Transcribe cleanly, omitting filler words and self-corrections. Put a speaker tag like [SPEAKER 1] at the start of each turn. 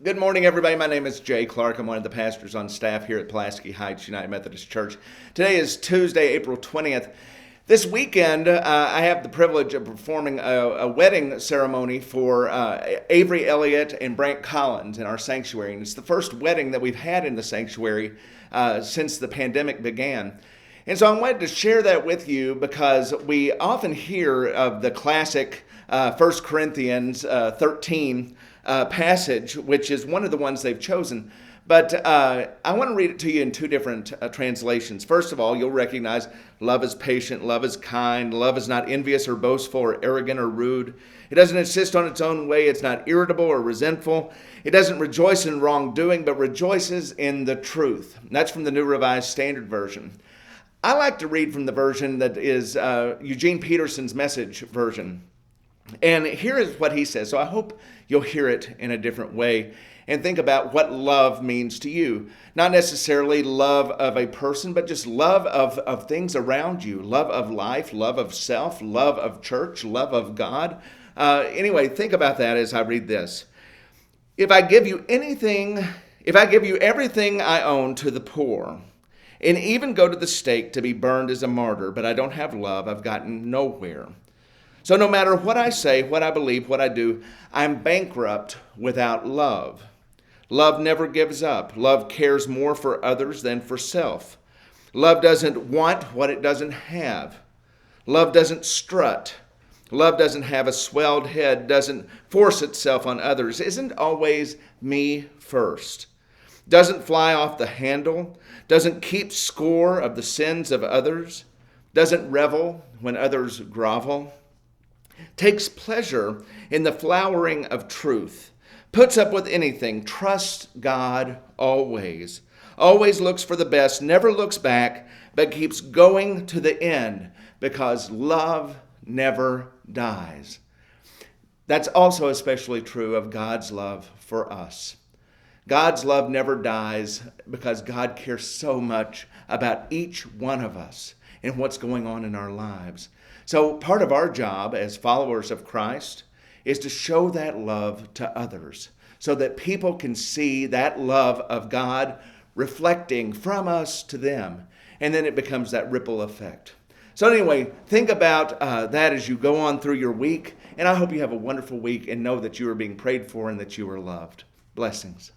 [SPEAKER 1] Good morning, everybody. My name is Jay Clark. I'm one of the pastors on staff here at Pulaski Heights United Methodist Church. Today is Tuesday, April 20th. This weekend, I have the privilege of performing a wedding ceremony for Avery Elliott and Brant Collins in our sanctuary. And it's the first wedding that we've had in the sanctuary since the pandemic began. And so I wanted to share that with you because we often hear of the classic 1 Corinthians 13 passage, which is one of the ones they've chosen. But I want to read it to you in two different translations. First of all, you'll recognize love is patient, love is kind, love is not envious or boastful or arrogant or rude. It doesn't insist on its own way. It's not irritable or resentful. It doesn't rejoice in wrongdoing, but rejoices in the truth. And that's from the New Revised Standard Version. I like to read from the version that is Eugene Peterson's Message version. And here is what he says. So I hope you'll hear it in a different way and think about what love means to you. Not necessarily love of a person, but just love of things around you. Love of life, love of self, love of church, love of God. Anyway, think about that as I read this. If I give you everything I own to the poor, and even go to the stake to be burned as a martyr, but I don't have love, I've gotten nowhere. So no matter what I say, what I believe, what I do, I'm bankrupt without love. Love never gives up. Love cares more for others than for self. Love doesn't want what it doesn't have. Love doesn't strut. Love doesn't have a swelled head, doesn't force itself on others, isn't always me first. Doesn't fly off the handle, doesn't keep score of the sins of others, doesn't revel when others grovel, takes pleasure in the flowering of truth, puts up with anything, trusts God always, always looks for the best, never looks back, but keeps going to the end because love never dies. That's also especially true of God's love for us. God's love never dies because God cares so much about each one of us and what's going on in our lives. So part of our job as followers of Christ is to show that love to others so that people can see that love of God reflecting from us to them. And then it becomes that ripple effect. So anyway, think about that as you go on through your week. And I hope you have a wonderful week and know that you are being prayed for and that you are loved. Blessings.